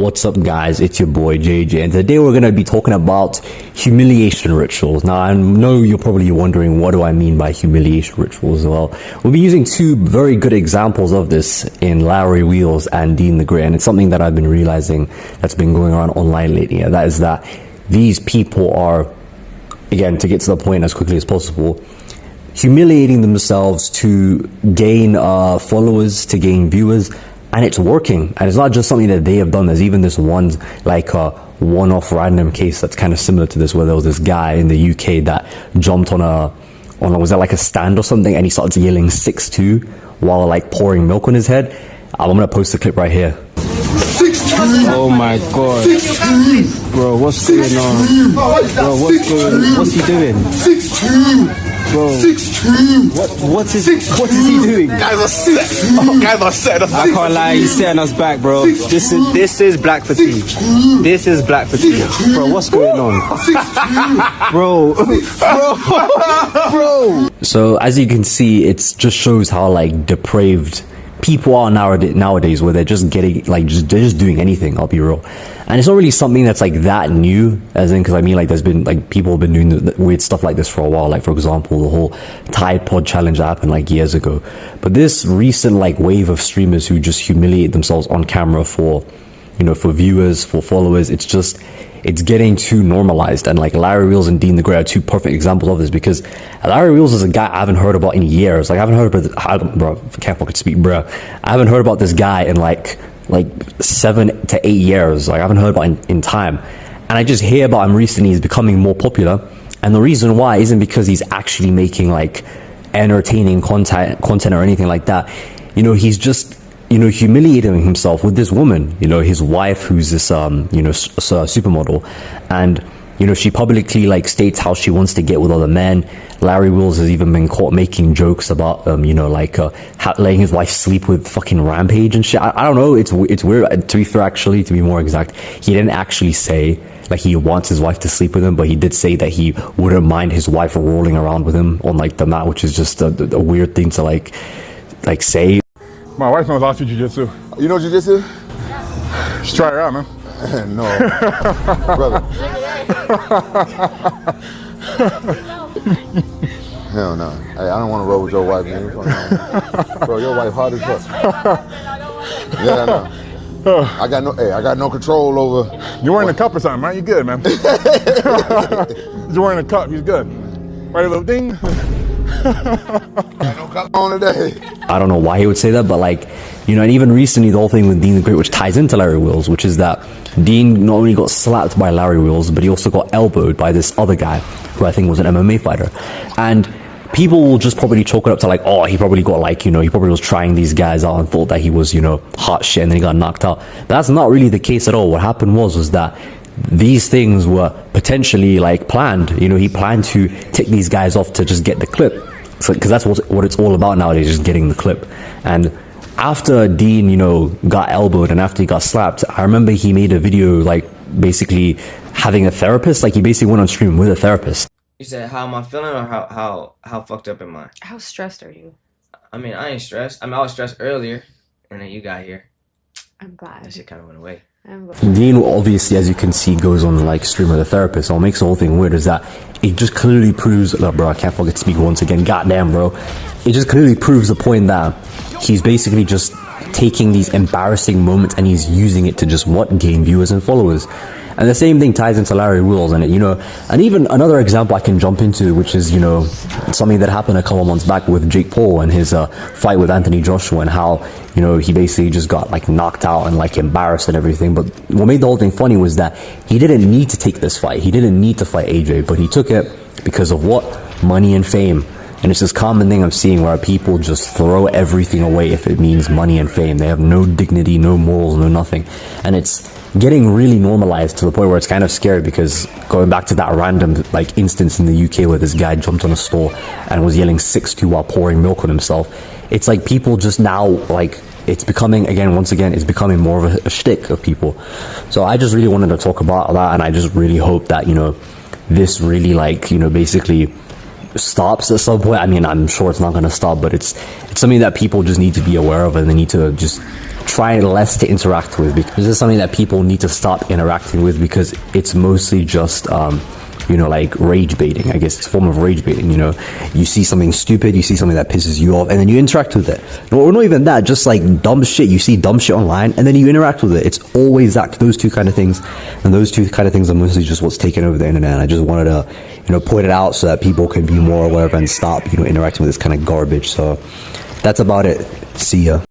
What's up, guys? It's your boy JJ, and today we're going to be talking about humiliation rituals. Now, I know you're probably wondering, what do I mean by humiliation rituals? Well, we'll be using two very good examples of this in Larry Wheels and Dean the Grey, and it's something that I've been realizing that's been going on online lately, and that is that these people are, again, to get to the point as quickly as possible, humiliating themselves to gain followers, to gain viewers. And it's working, and it's not just something that they have done. There's even this one, like a one-off random case that's kind of similar to this, where there was this guy in the UK that jumped was that like a stand or something, and he started yelling 6'2" while like pouring milk on his head. I'm gonna post the clip right here. 6'2". Oh my god. 6'2". Bro, what's going on? Bro, what's he doing? 6'2". Bro, 6'2". what is he doing? Guys are set. Guys are set. I can't lie, he's setting us back, bro. This is black fatigue. This is black fatigue. Bro, what's going on? Bro. Bro. So as you can see, it just shows how like depraved people are nowadays, where they're just getting like they're just doing anything. I'll be real, and it's not really something that's like that new, as in, because I mean, like, there's been like people have been doing the weird stuff like this for a while. Like, for example, the whole Tide Pod challenge that happened like years ago. But this recent like wave of streamers who just humiliate themselves on camera for, you know, for viewers, for followers, it's getting too normalized. And like Larry Wheels and Dean the Grey are two perfect examples of this, because Larry Wheels is a guy I haven't heard about in years. Like, I haven't heard about bro, can't fucking speak, bro. I haven't heard about this guy in like 7 to 8 years. Like, I haven't heard about him in time. And I just hear about him recently. He's becoming more popular. And the reason why isn't because he's actually making like entertaining content or anything like that. You know, he's just, you know, humiliating himself with this woman, you know, his wife, who's this, you know, supermodel. And, you know, she publicly like states how she wants to get with other men. Larry Wheels has even been caught making jokes about, you know, like, letting his wife sleep with fucking Rampage and shit. I don't know. It's weird. To be fair, actually, to be more exact, he didn't actually say like he wants his wife to sleep with him, but he did say that he wouldn't mind his wife rolling around with him on like the mat, which is just a weird thing to like say. My wife knows how to jiu-jitsu. You know jiu-jitsu? Just try her out, man. No. Brother. Hell no. Hey, I don't want to roll with your wife, man. Bro, your wife hard as fuck. Yeah, I know. I got no control over. You're wearing a cup or something, right? You good, man. You're wearing a cup, he's good. Right, a little ding. Got no cup on today. I don't know why he would say that, but like, you know, and even recently the whole thing with Dean the Great, which ties into Larry Wheels, which is that Dean not only got slapped by Larry Wheels, but he also got elbowed by this other guy who I think was an MMA fighter. And people will just probably chalk it up to like, oh, he probably got like, you know, he probably was trying these guys out and thought that he was, you know, hot shit, and then he got knocked out. That's not really the case at all. What happened was that these things were potentially like planned. You know, he planned to take these guys off to just get the clip. So, because that's what it's all about nowadays, just getting the clip. And after Dean, you know, got elbowed and after he got slapped, I remember he made a video like basically having a therapist. Like, he basically went on stream with a therapist. You said, how am I feeling, or how fucked up am I? How stressed are you? I mean, I ain't stressed. I mean, I was stressed earlier, and then you got here. I'm glad. That shit kind of went away. Dean, obviously, as you can see, goes on like stream with a therapist. So what makes the whole thing weird is that it just clearly proves, bro, I can't fucking speak once again, goddamn, bro. It just clearly proves the point that he's basically just taking these embarrassing moments and he's using it to just gain viewers and followers. And the same thing ties into Larry Wheels, and you know, and even another example I can jump into, which is, you know, something that happened a couple months back with Jake Paul and his fight with Anthony Joshua, and how, you know, he basically just got like knocked out and like embarrassed and everything. But what made the whole thing funny was that he didn't need to take this fight. He didn't need to fight AJ, but he took it because of what? Money and fame. And it's this common thing I'm seeing where people just throw everything away if it means money and fame. They have no dignity, no morals, no nothing. And it's getting really normalized to the point where it's kind of scary, because going back to that random like instance in the UK where this guy jumped on a store and was yelling 6'2" while pouring milk on himself, it's like people just now, like, it's becoming, again, once again, it's becoming more of a shtick of people. So I just really wanted to talk about that, and I just really hope that, you know, this really, like, you know, basically stops at some point. I mean, I'm sure it's not going to stop, but it's something that people just need to be aware of, and they need to just try less to interact with, because this is something that people need to stop interacting with, because it's mostly just you know, like rage baiting. I guess it's a form of rage baiting. You know, you see something stupid, you see something that pisses you off, and then you interact with it. Or not even that, just like dumb shit. You see dumb shit online, and then you interact with it. It's always those two kind of things, and those two kind of things are mostly just what's taken over the internet. And I just wanted to, you know, point it out so that people can be more aware of and stop, you know, interacting with this kind of garbage. So that's about it. See ya.